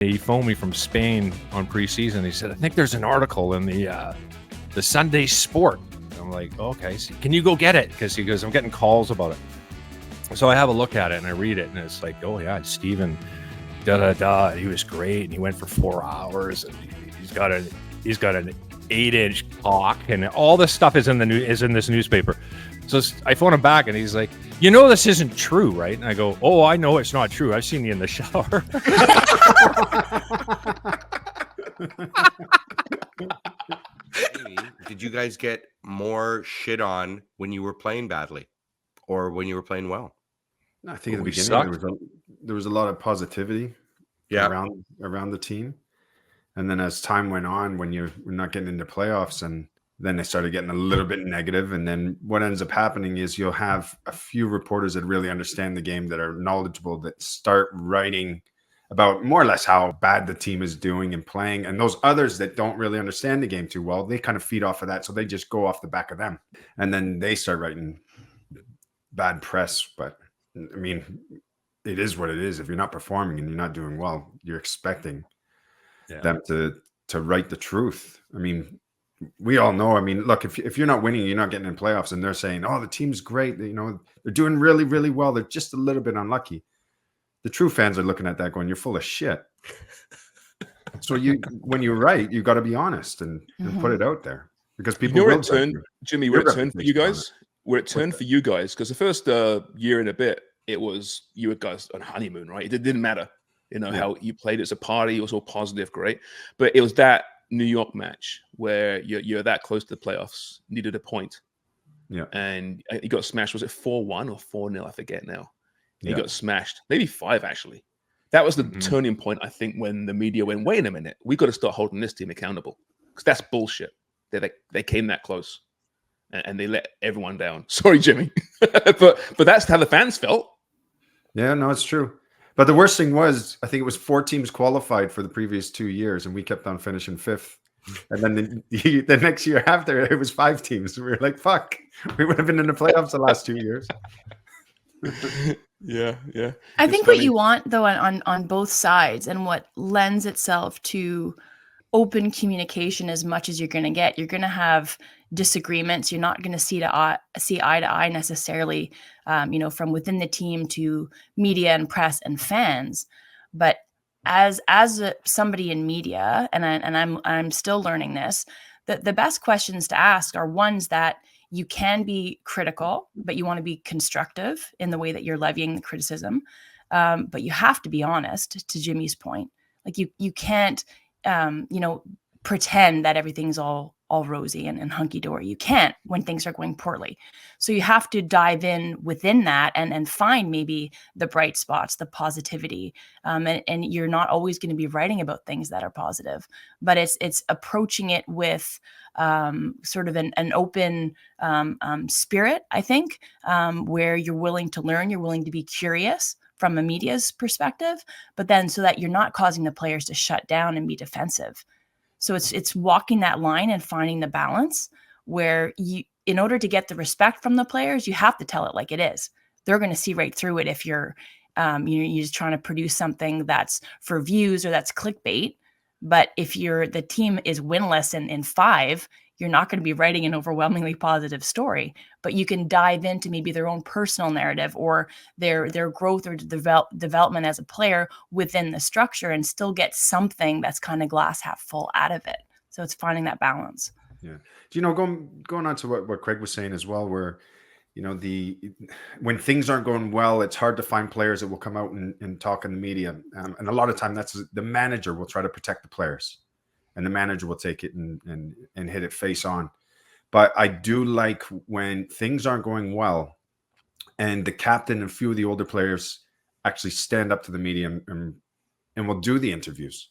He phoned me from Spain on preseason. He said, I think there's an article in the Sunday Sport. I'm like, okay, so can you go get it? Because he goes, I'm getting calls about it. So I have a look at it and I read it, and it's like, oh yeah, Steven, he was great, and he went for 4 hours, and he's got an 8-inch cock, and all this stuff is in this newspaper. So I phone him back, and he's like, you know, this isn't true, right? And I go, oh, I know it's not true. I've seen you in the shower. Amy, did you guys get more shit on when you were playing badly or when you were playing well? I think at the beginning there was a lot of positivity around the team. And then as time went on, when we're not getting into playoffs, and then they started getting a little bit negative. And then what ends up happening is you'll have a few reporters that really understand the game, that are knowledgeable, that start writing about more or less how bad the team is doing and playing. And those others that don't really understand the game too well, they kind of feed off of that. So they just go off the back of them. And then they start writing bad press. But I mean, it is what it is. If you're not performing and you're not doing well, you're expecting them to write the truth. I mean, we all know. I mean, look, if you're not winning, you're not getting in playoffs, and they're saying, oh, the team's great. You know, they're doing really, really well. They're just a little bit unlucky. The true fans are looking at that going, you're full of shit. So when you write, you got to be honest and put it out there, because people will turn. Jimmy, where it turned for you guys? Where it turned for you guys? Because the first year and a bit, it was you guys on honeymoon, right? It didn't matter, how you played. It's a party. It was all positive, great. But it was that New York match where you're that close to the playoffs, needed a point. Yeah. And you got smashed. Was it 4-1 or 4-0? I forget now. You got smashed. Maybe 5, actually. That was the turning point, I think, when the media went, wait a minute, we got to start holding this team accountable. Because that's bullshit. They came that close. And they let everyone down. Sorry, Jimmy. but that's how the fans felt. Yeah, no, it's true. But the worst thing was, I think it was 4 teams qualified for the previous 2 years, and we kept on finishing 5th. And then the next year after, it was 5 teams. We were like, fuck, we would have been in the playoffs the last 2 years. Yeah. I think what you want, though, on both sides, and what lends itself to open communication as much as you're going to get, you're going to have disagreements. You're not going to see eye to eye necessarily, from within the team to media and press and fans. But as somebody in media, and I'm still learning this, the best questions to ask are ones that you can be critical, but you want to be constructive in the way that you're levying the criticism. But you have to be honest, to Jimmy's point. Like you can't, pretend that everything's all rosy and hunky-dory. You can't when things are going poorly. So you have to dive in within that and find maybe the bright spots, the positivity. And you're not always going to be writing about things that are positive, but it's approaching it with sort of an open spirit, I think, where you're willing to learn, you're willing to be curious from a media's perspective, but then so that you're not causing the players to shut down and be defensive. So it's walking that line and finding the balance where in order to get the respect from the players, you have to tell it like it is. They're going to see right through it if you're just trying to produce something that's for views or that's clickbait. But if the team is winless in 5, you're not going to be writing an overwhelmingly positive story, but you can dive into maybe their own personal narrative or their growth or development as a player within the structure and still get something that's kind of glass half full out of it. So it's finding that balance. Yeah. Going on to what Craig was saying as well, where, when things aren't going well, it's hard to find players that will come out and talk in the media. And a lot of time that's the manager will try to protect the players. And the manager will take it and hit it face on. But I do like when things aren't going well and the captain and a few of the older players actually stand up to the media and will do the interviews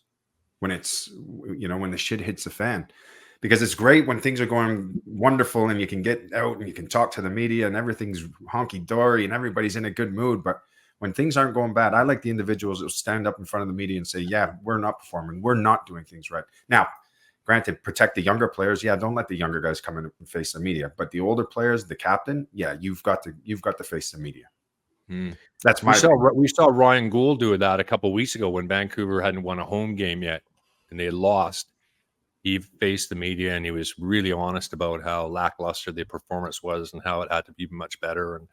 when it's, when the shit hits the fan. Because it's great when things are going wonderful and you can get out and you can talk to the media and everything's honky-dory and everybody's in a good mood. But when things aren't going bad, I like the individuals that will stand up in front of the media and say, yeah, we're not performing. We're not doing things right. Now, granted, protect the younger players. Yeah, don't let the younger guys come in and face the media. But the older players, the captain, yeah, you've got to face the media. That's my. We saw Ryan Gould do that a couple of weeks ago when Vancouver hadn't won a home game yet, and they had lost. He faced the media and he was really honest about how lackluster the performance was and how it had to be much better. And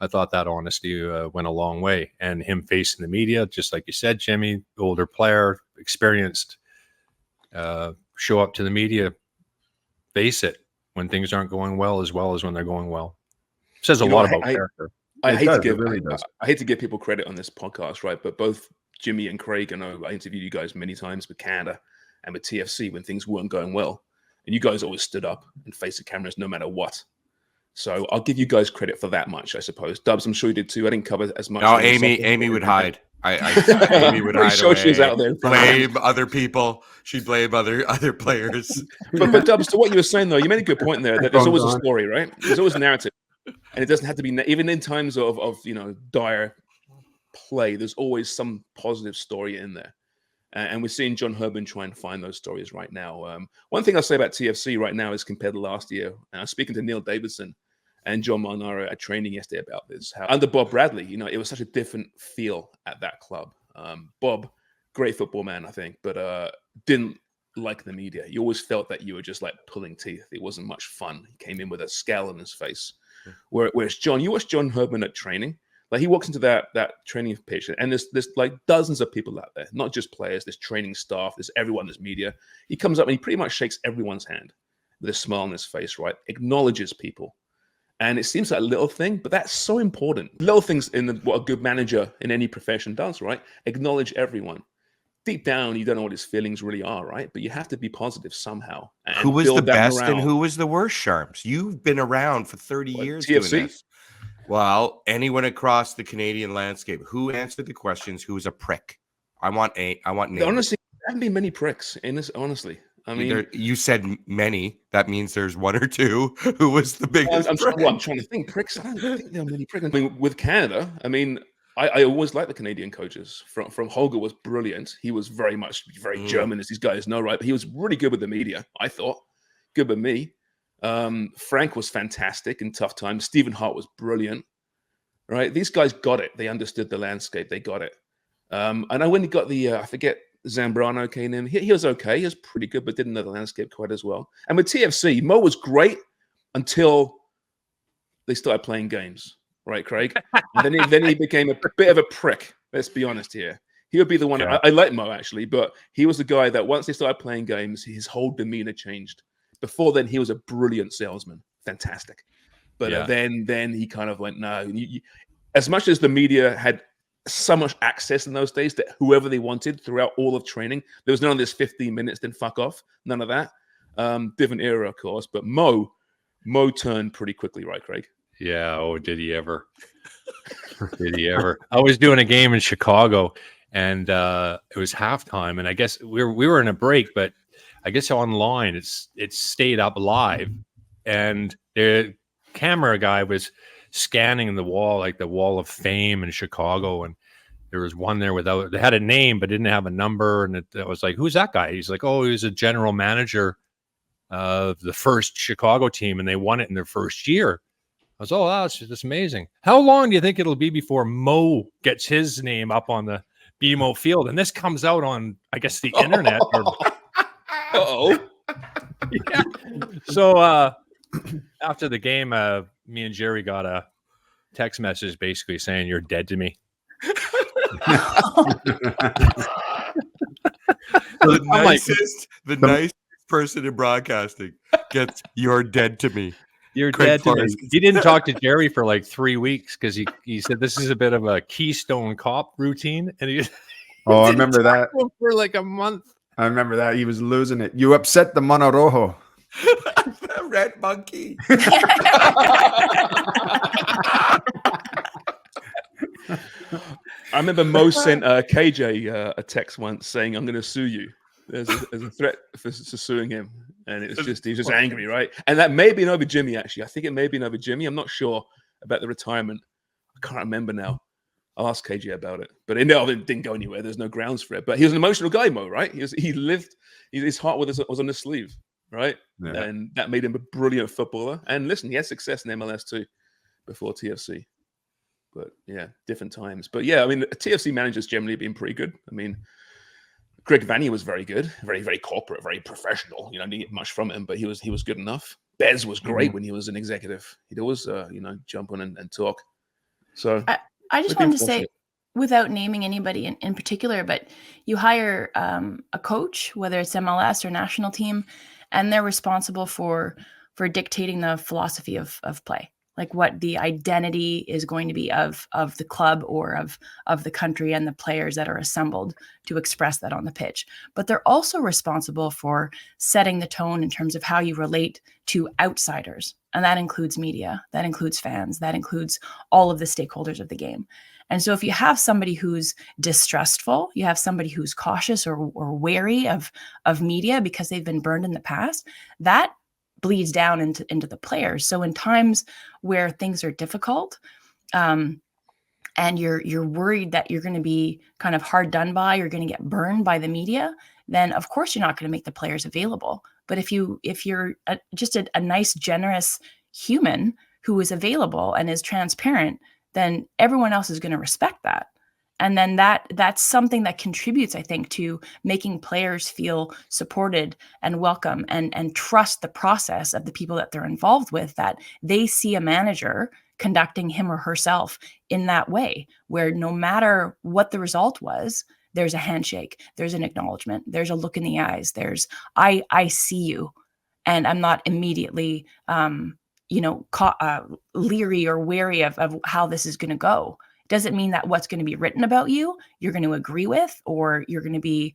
I thought that honesty went a long way. And him facing the media, just like you said, Jimmy, older player, experienced, show up to the media, face it when things aren't going well as when they're going well. Says a lot about character. I hate to give people credit on this podcast, right? But both Jimmy and Craig, I interviewed you guys many times with Canada and with TFC when things weren't going well. And you guys always stood up and faced the cameras no matter what. So I'll give you guys credit for that much, I suppose. Dubs, I'm sure you did too. I didn't cover as much. No, Amy would hide. Amy would hide away. She's out there. Blame other people. She'd blame other players. But Dubs, to what you were saying, though, you made a good point there. That there's always a story, right? There's always a narrative. And it doesn't have to be, even in times of dire play, there's always some positive story in there. And we're seeing John Herman try and find those stories right now. One thing I'll say about TFC right now is compared to last year, and I was speaking to Neil Davidson and John Marnara at training yesterday about this. How under Bob Bradley, it was such a different feel at that club. Bob, great football man, I think, but didn't like the media. You always felt that you were just like pulling teeth. It wasn't much fun. He came in with a scowl on his face. Whereas John, you watch John Herman at training, like he walks into that training pitch, and there's like dozens of people out there, not just players. There's training staff. There's everyone. There's media. He comes up and he pretty much shakes everyone's hand with a smile on his face, right? Acknowledges people, and it seems like a little thing, but that's so important. Little things in what a good manager in any profession does, right? Acknowledge everyone. Deep down, you don't know what his feelings really are, right? But you have to be positive somehow. Who was the best and who was the worst, Sharms? You've been around for 30 years. TFC. Well, anyone across the Canadian landscape, who answered the questions, who was a prick? I want names. Honestly, there haven't been many pricks in this, honestly. I mean, you said many. That means there's one or two. Who was the biggest? I'm trying to think. Pricks. I don't think there are many pricks. I mean, with Canada, I always liked the Canadian coaches. From Holger was brilliant. He was very German, as these guys know, right? But he was really good with the media, I thought. Good with me. Frank was fantastic in tough times. Stephen Hart was brilliant, right? These guys got it. They understood the landscape. They got it. And when he got I forget, Zambrano came in. He was okay. He was pretty good, but didn't know the landscape quite as well. And with TFC, Mo was great until they started playing games, right, Craig? And then he became a bit of a prick. Let's be honest here. He would be the one. Yeah. I like Mo, actually, but he was the guy that once they started playing games, his whole demeanor changed. Before then, he was a brilliant salesman. Fantastic. But then he kind of went, no. As much as the media had so much access in those days that whoever they wanted throughout all of training, there was none of this 15 minutes, then fuck off. None of that. Different era, of course. But Mo turned pretty quickly, right, Craig? Yeah. Oh, did he ever? Did he ever? I was doing a game in Chicago, and it was halftime, and I guess we were in a break, but I guess online it stayed up live, and the camera guy was scanning the wall, like the Wall of Fame in Chicago, and there was one there they had a name but didn't have a number, and it was like, who's that guy? He's like, oh, he was a general manager of the first Chicago team, and they won it in their first year. I was, wow, that's amazing. How long do you think it'll be before Mo gets his name up on the BMO field? And this comes out on, I guess, the internet. Yeah. So after the game, me and Jerry got a text message basically saying, "You're dead to me." The nicest person in broadcasting gets "You're dead to me." You're dead to me. He didn't talk to Jerry for like 3 weeks because he said this is a bit of a Keystone Cop routine, and I remember that for like a month. I remember that he was losing it. You upset the Mono Rojo. The red monkey. I remember Mo sent KJ a text once saying, "I'm going to sue you." There's a threat for suing him, and he's just angry, right? And that may be over Jimmy. Actually, I think it may be over Jimmy. I'm not sure about the retirement. I can't remember now. I'll ask KJ about it, but it didn't go anywhere. There's no grounds for it. But he was an emotional guy, Mo, right? He lived. His heart was on his sleeve, right? Yeah. And that made him a brilliant footballer. And listen, he had success in MLS too before TFC. But yeah, different times. But yeah, I mean, TFC managers generally have been pretty good. I mean, Greg Vanney was very good, very, very corporate, very professional. You know, didn't get much from him, but he was good enough. Bez was great when he was an executive. He'd always, jump on and talk. So I just wanted to say, without naming anybody in particular, but you hire a coach, whether it's MLS or national team, and they're responsible for dictating the philosophy of play, like what the identity is going to be of the club or of the country and the players that are assembled to express that on the pitch. But they're also responsible for setting the tone in terms of how you relate to outsiders. And that includes media, that includes fans, that includes all of the stakeholders of the game. And so if you have somebody who's distrustful, you have somebody who's cautious or wary of media because they've been burned in the past, that bleeds down into the players. So in times where things are difficult, and you're worried that you're going to be kind of hard done by, you're going to get burned by the media, then of course you're not going to make the players available. But if you're just a nice, generous human who is available and is transparent, then everyone else is going to respect that. And then that's something that contributes, I think, to making players feel supported and welcome and trust the process of the people that they're involved with, that they see a manager conducting him or herself in that way, where no matter what the result was, there's a handshake, there's an acknowledgement, there's a look in the eyes, there's, I see you, and I'm not immediately, leery or wary of how this is going to go. Doesn't mean that what's going to be written about you're going to agree with, or you're going to be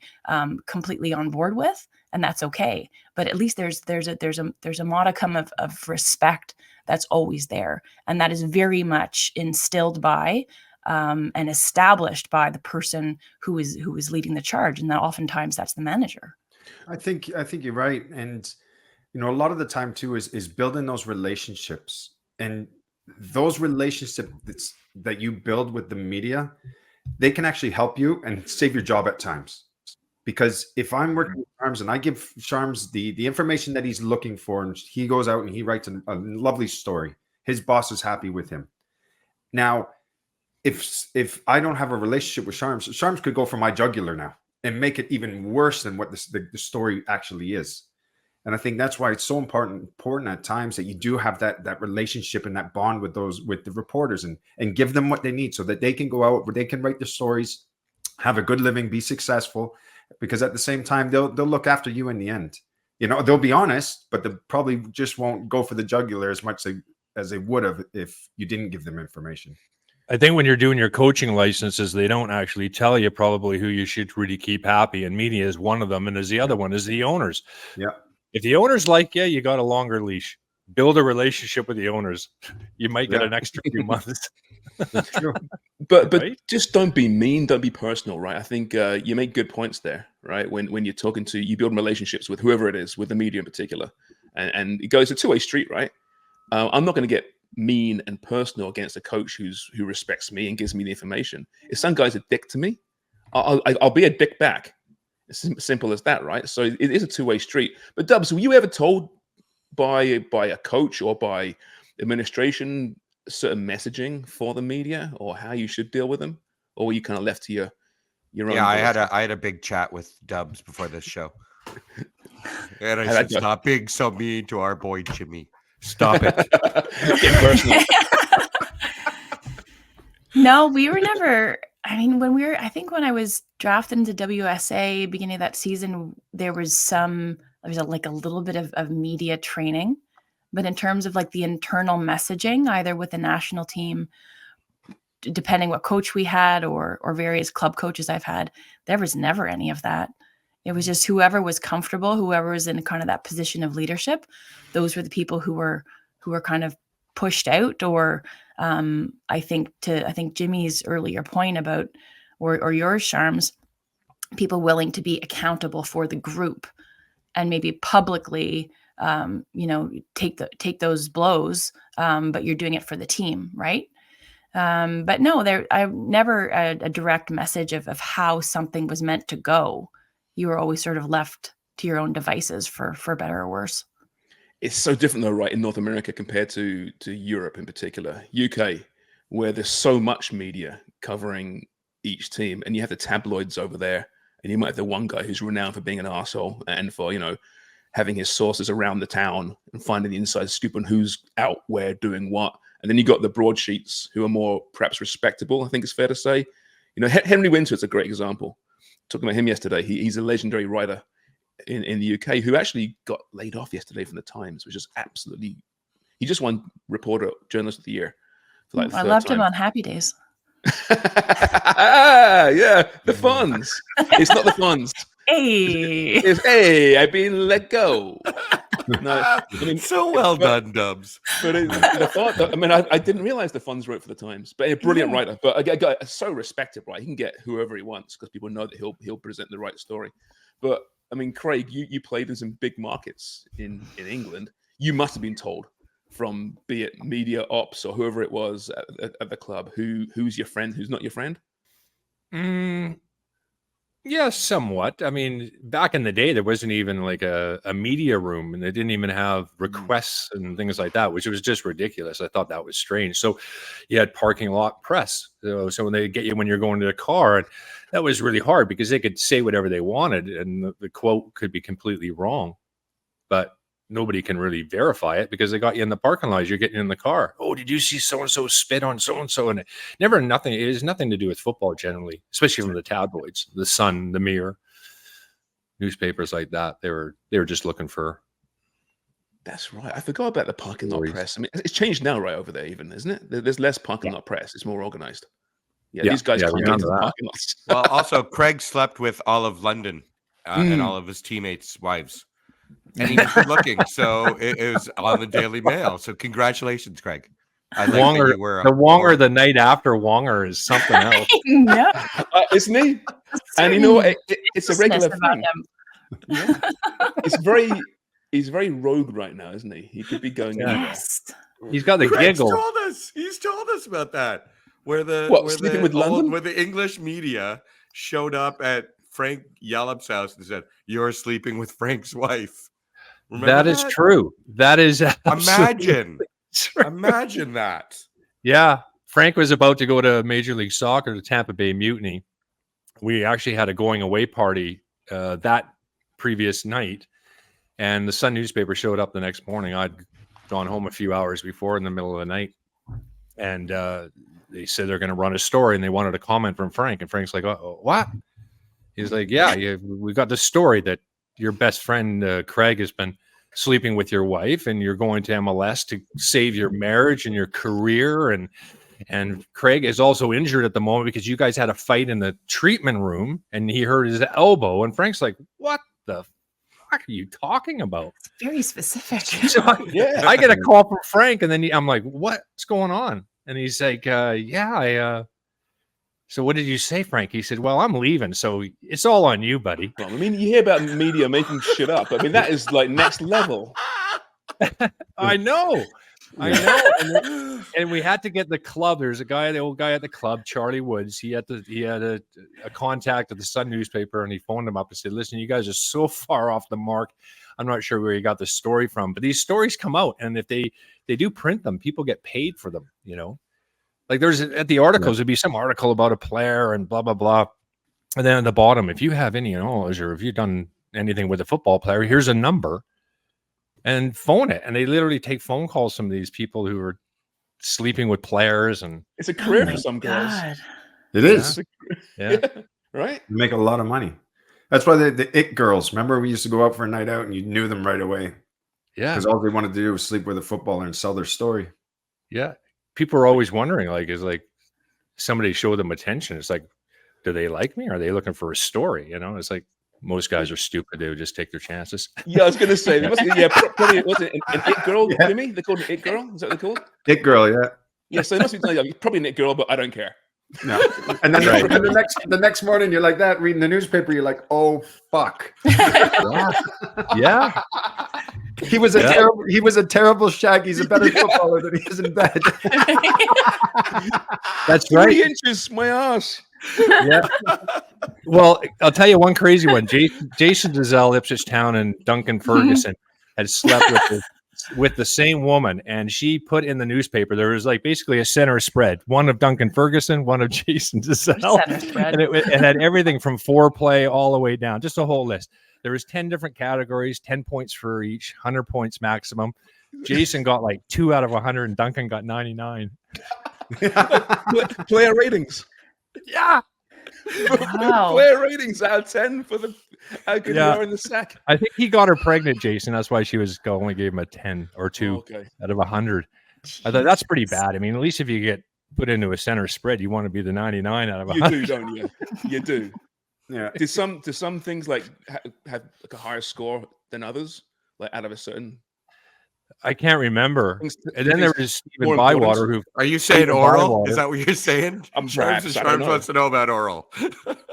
completely on board with, and that's okay. But at least there's a modicum of respect that's always there, and that is very much instilled by and established by the person who is leading the charge, and that oftentimes that's the manager. I think you're right, and a lot of the time too is building those relationships, and those relationships that you build with the media, they can actually help you and save your job at times. Because if I'm working with Sharms and I give Sharms the information that he's looking for, and he goes out and he writes a lovely story, his boss is happy with him. Now, if I don't have a relationship with Sharms could go for my jugular now and make it even worse than what the story actually is. And I think that's why it's so important at times that you do have that relationship and that bond with the reporters and give them what they need so that they can go out where they can write their stories, have a good living, be successful, because at the same time, they'll look after you in the end. They'll be honest, but they probably just won't go for the jugular as much as they would have if you didn't give them information. I think when you're doing your coaching licenses, they don't actually tell you probably who you should really keep happy. And media is one of them. And the other one is the owners. Yeah. If the owners like you got a longer leash. Build a relationship with the owners. You might get an extra few months. That's true. But right? Just don't be mean. Don't be personal, right? I think you make good points there, right? When you're talking you build relationships with whoever it is, with the media in particular. And it goes a two-way street, right? I'm not going to get mean and personal against a coach who respects me and gives me the information. If some guy's a dick to me, I'll be a dick back. It's simple as that, right? So it is a two-way street. But Dubs, were you ever told by a coach or by administration certain messaging for the media or how you should deal with them, or were you kind of left to your own? Yeah, I had a big chat with Dubs before this show, and I said, "Stop being so mean to our boy Jimmy. Stop it." Get personal. No, we were never. I mean, I think when I was drafted into WSA beginning of that season, there was a little bit of media training, but in terms of like the internal messaging, either with the national team, depending what coach we had or various club coaches I've had, there was never any of that. It was just whoever was comfortable, whoever was in kind of that position of leadership. Those were the people who were kind of pushed out, or I think Jimmy's earlier point about, or yours, Sharms, people willing to be accountable for the group and maybe publicly, take those blows, but you're doing it for the team, right? But no, I never a direct message of how something was meant to go. You were always sort of left to your own devices for better or worse. It's so different though, right, in North America compared to Europe in particular. UK, where there's so much media covering each team, and you have the tabloids over there, and you might have the one guy who's renowned for being an arsehole and for, having his sources around the town and finding the inside scoop on who's out where doing what. And then you got the broadsheets who are more perhaps respectable, I think it's fair to say. Henry Winter's a great example. Talking about him yesterday, he's a legendary writer in the UK who actually got laid off yesterday from the Times, which is absolutely... He just won Reporter Journalist of the Year. For like the I third loved time. him on Happy Days. Yeah, the funds. It's not the funds. Hey, Hey, I've been let go. No, I mean, so well done, Dubs. But I didn't realize the funds wrote for the Times, but a brilliant writer. But a guy so respected, right? He can get whoever he wants because people know that he'll present the right story. But I mean, Craig, you played in some big markets in England. You must have been told from, be it media ops or whoever it was at the club, who's your friend, who's not your friend. Yeah, somewhat. I mean, back in the day, there wasn't even like a media room, and they didn't even have requests and things like that, which was just ridiculous. I thought that was strange. So you had parking lot press. So when they get you when you're going to the car, and that was really hard because they could say whatever they wanted, and the quote could be completely wrong, but nobody can really verify it because they got you in the parking lot as you're getting in the car. Oh, did you see so-and-so spit on so-and-so? And it has nothing to do with football generally, especially from the tabloids, the Sun, the Mirror, newspapers like that. They were just looking for. That's right. I forgot about the parking lot press. I mean, it's changed now right over there even, isn't it? There's less parking lot press. It's more organized. Yeah, these guys can't get into the parking lots. Well, also, Craig slept with all of London and all of his teammates' wives. And he was good looking, so it was on the Daily Mail. So congratulations, Craig. I like Wonger, that you were the Wonger the night after Wonger is something else. no, isn't he? And you know what? It's a regular thing. Yeah. He's very rogue right now, isn't he? He could be going anywhere. He's got the giggle. He's told us about that. Where the English media showed up at Frank Yallop's house and said, "You're sleeping with Frank's wife." Remember that is true. That is imagine that. Yeah. Frank was about to go to Major League Soccer, to Tampa Bay Mutiny. We actually had a going away party that previous night, and the Sun newspaper showed up the next morning. I'd gone home a few hours before in the middle of the night, and they said they're going to run a story, and they wanted a comment from Frank. And Frank's like, "Oh, what?" He's like, "Yeah, we got the story that your best friend Craig has been sleeping with your wife, and you're going to MLS to save your marriage and your career, and Craig is also injured at the moment because you guys had a fight in the treatment room, and he hurt his elbow." And Frank's like, "What the fuck are you talking about?" It's very specific. So I get a call from Frank, and then I'm like, "What's going on?" And he's like, so what did you say, Frank? He said, "Well, I'm leaving, so it's all on you, buddy." I mean, you hear about media making shit up. I mean, that is like next level. I know. And we had to get the club. There's the old guy at the club, Charlie Woods. He had a contact at the Sun newspaper, and he phoned him up and said, "Listen, you guys are so far off the mark. I'm not sure where you got the story from, but these stories come out, and if they do print them, people get paid for them, Like there's at the articles, there'd be some article about a player and blah, blah, blah. And then at the bottom, if you have any knowledge or if you've done anything with a football player, here's a number and phone it. And they literally take phone calls from these people who are sleeping with players. And it's a career for some guys. It is. Yeah. Right. You make a lot of money. That's why the it girls, remember we used to go out for a night out and you knew them right away. Yeah. Because all they wanted to do was sleep with a footballer and sell their story. Yeah. People are always wondering, is somebody show them attention. It's like, do they like me? Are they looking for a story? It's like most guys are stupid. They would just take their chances. Yeah, I was going to say, probably was it an it girl, Jimmy? They called it it girl? Is that what they called? It girl, yeah. Yeah, so it must be probably an it girl, but I don't care. No. And then the next morning you're like that reading the newspaper, you're like, "Oh fuck." Yeah. He was a terrible shag. He's a better footballer than he is in bed. That's right. 3 inches, my ass. Yeah. Well, I'll tell you one crazy one. Jason Giselle, Ipswich Town, and Duncan Ferguson had slept with the with the same woman, and she put in the newspaper there was like basically a center spread, one of Duncan Ferguson, one of Jason DeSalle, and it had everything from foreplay all the way down, just a whole list. There was 10 different categories, 10 points for each, 100 points maximum. Jason got like 2 out of 100, and Duncan got 99. Player ratings. Yeah. Wow. Player ratings out of 10 for the how good you are in the sack. I think he got her pregnant, Jason. That's why she only gave him a 10 or 2 out of 100. I thought that's pretty bad. I mean, at least if you get put into a center spread, you want to be the 99 out of 100. You do, don't you? You do. Yeah. Do some things like have like a higher score than others, like out of a certain? I can't remember. And then there was Stephen Bywater, who are you saying oral? Is that what you're saying? Sharms wants to know about oral.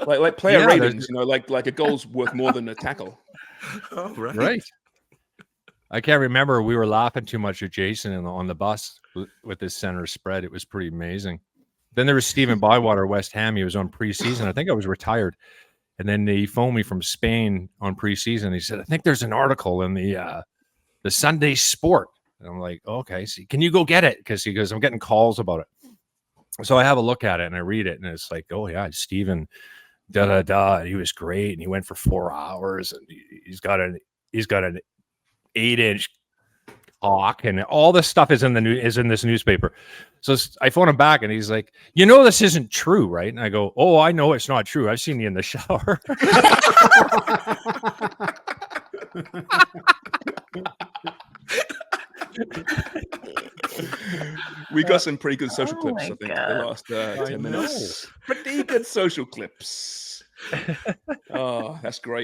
like player ratings, like a goal's worth more than a tackle. Oh, right. I can't remember. We were laughing too much at Jason on the bus with this center spread. It was pretty amazing. Then there was Stephen Bywater, West Ham. He was on preseason. I think I was retired. And then he phoned me from Spain on preseason. He said, I think there's an article in the Sunday Sport. And I'm like, okay, so can you go get it? Because he goes, I'm getting calls about it. So I have a look at it and I read it, and it's like, oh yeah, Stephen, he was great, and he went for 4 hours, and he's got an 8-inch cock, and all this stuff is in this newspaper. So I phone him back, and he's like, this isn't true, right? And I go, oh, I know it's not true. I've seen you in the shower. We got some pretty good social clips, I think, the last 10 minutes. Pretty good social clips. Oh, that's great.